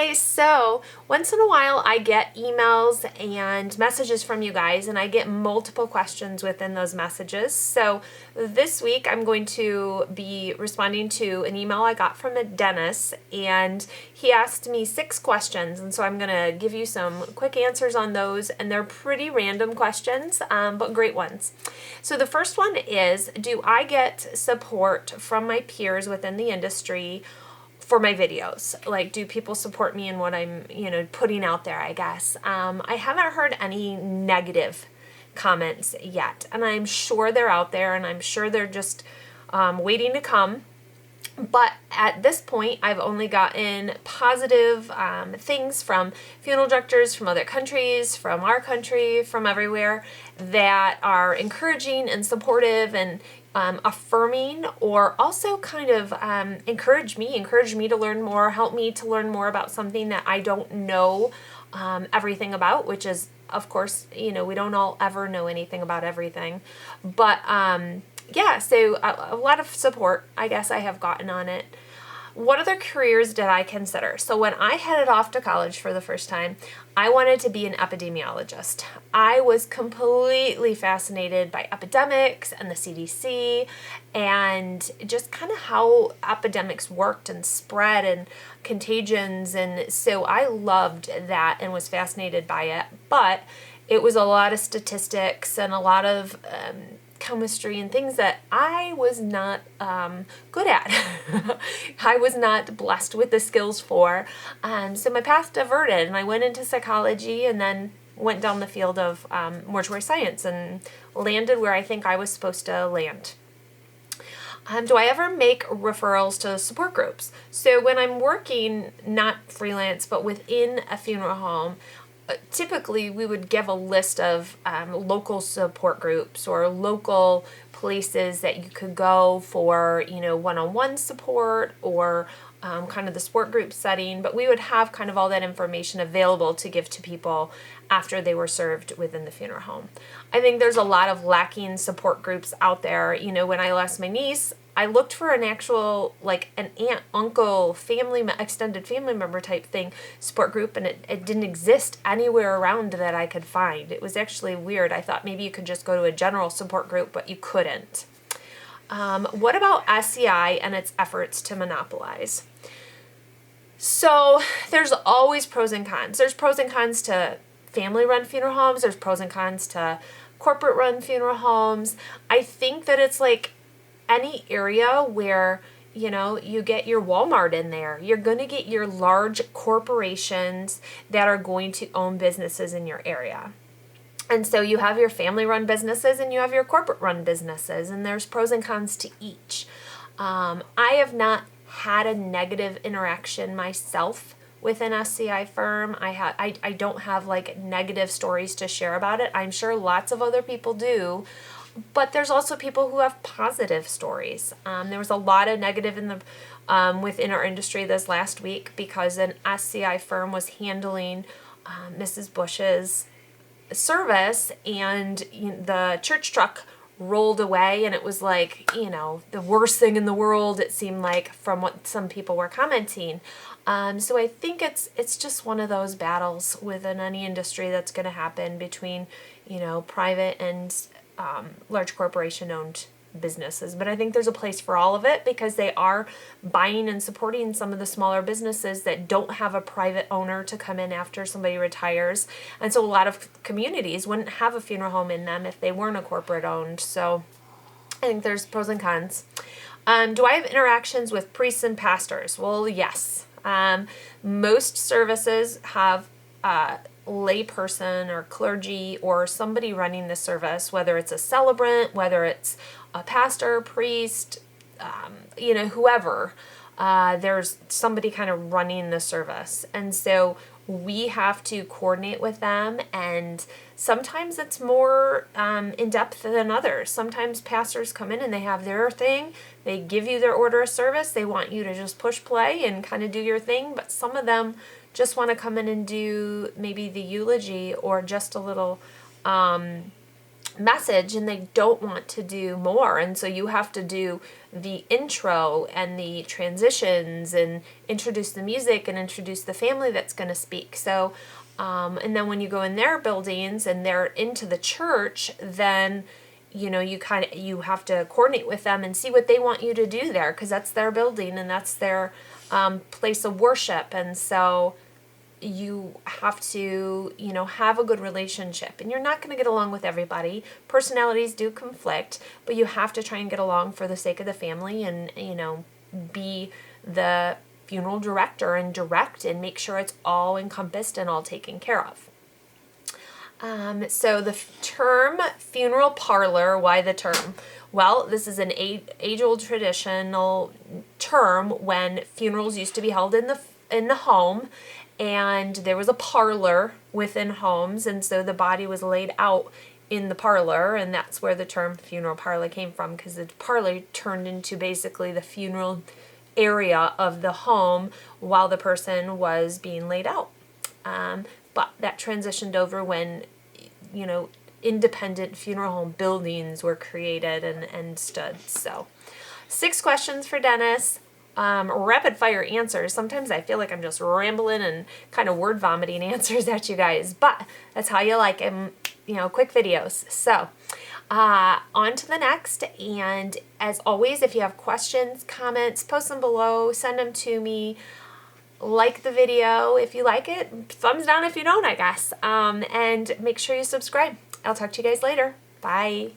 Hi, so once in a while I get emails and messages from you guys, and I get multiple questions within those messages. So this week I'm going to be responding to an email I got from a dentist, and he asked me 6 questions, and so I'm going to give you some quick answers on those, and they're pretty random questions, but great ones. So the first one is, do I get support from my peers within the industry for my videos? Like, do people support me in what I'm, putting out there, I guess? I haven't heard any negative comments yet, and I'm sure they're out there, and I'm sure they're just waiting to come. But at this point, I've only gotten positive things from funeral directors from other countries, from our country, from everywhere, that are encouraging and supportive and affirming, or also kind of encourage me to learn more, help me to learn more about something that I don't know everything about, which is, of course, we don't all ever know anything about everything. But yeah, so a lot of support, I guess, I have gotten on it. What other careers did I consider? So when I headed off to college for the first time, I wanted to be an epidemiologist. I was completely fascinated by epidemics and the CDC and just kind of how epidemics worked and spread and contagions. And so I loved that and was fascinated by it. But it was a lot of statistics and a lot of chemistry and things that I was not good at. I was not blessed with the skills for. So my path diverted, and I went into psychology and then went down the field of mortuary science and landed where I think I was supposed to land. Do I ever make referrals to support groups? So when I'm working, not freelance, but within a funeral home, typically we would give a list of local support groups or local places that you could go for, one-on-one support or kind of the support group setting, but we would have kind of all that information available to give to people after they were served within the funeral home. I think there's a lot of lacking support groups out there. When I lost my niece, I looked for an actual, like an aunt, uncle, extended family member type thing, support group, and it didn't exist anywhere around that I could find. It was actually weird. I thought maybe you could just go to a general support group, but you couldn't. What about SCI and its efforts to monopolize? So there's always pros and cons. There's pros and cons to family-run funeral homes. There's pros and cons to corporate-run funeral homes. I think that it's like any area where, you get your Walmart in there. You're going to get your large corporations that are going to own businesses in your area. And so you have your family-run businesses and you have your corporate-run businesses, and there's pros and cons to each. I have not had a negative interaction myself with an SCI firm. I don't have like negative stories to share about it. I'm sure lots of other people do. But there's also people who have positive stories. There was a lot of negative in the within our industry this last week because an SCI firm was handling Mrs. Bush's service, and the church truck rolled away, and it was like, the worst thing in the world, it seemed like, from what some people were commenting. So I think it's just one of those battles within any industry that's going to happen between, private and large corporation-owned businesses. But I think there's a place for all of it because they are buying and supporting some of the smaller businesses that don't have a private owner to come in after somebody retires. And so a lot of communities wouldn't have a funeral home in them if they weren't a corporate-owned. So I think there's pros and cons. Do I have interactions with priests and pastors? Well, yes. Most services have layperson or clergy or somebody running the service, whether it's a celebrant, whether it's a pastor, priest, whoever. There's somebody kind of running the service. And so we have to coordinate with them, and sometimes it's more in depth than others. Sometimes pastors come in and they have their thing. They give you their order of service. They want you to just push play and kind of do your thing. But some of them just want to come in and do maybe the eulogy or just a little message and they don't want to do more, and so you have to do the intro and the transitions and introduce the music and introduce the family that's going to speak. So and then when you go in their buildings and they're into the church, then you have to coordinate with them and see what they want you to do there, because that's their building and that's their place of worship. And so you have to, have a good relationship, and you're not going to get along with everybody. Personalities do conflict, but you have to try and get along for the sake of the family, and, be the funeral director and direct and make sure it's all encompassed and all taken care of. So the term funeral parlor, why the term? Well, this is an age-old traditional term when funerals used to be held in the home, and there was a parlor within homes, and so the body was laid out in the parlor, and that's where the term funeral parlor came from, because the parlor turned into basically the funeral area of the home while the person was being laid out. But that transitioned over when, independent funeral home buildings were created and stood. So 6 questions for Dennis. Rapid fire answers. Sometimes I feel like I'm just rambling and kind of word vomiting answers at you guys, but that's how you like them, quick videos. So on to the next. And as always, if you have questions, comments, post them below, send them to me. Like the video if you like it, thumbs down if you don't, I guess. And make sure you subscribe. I'll talk to you guys later. Bye.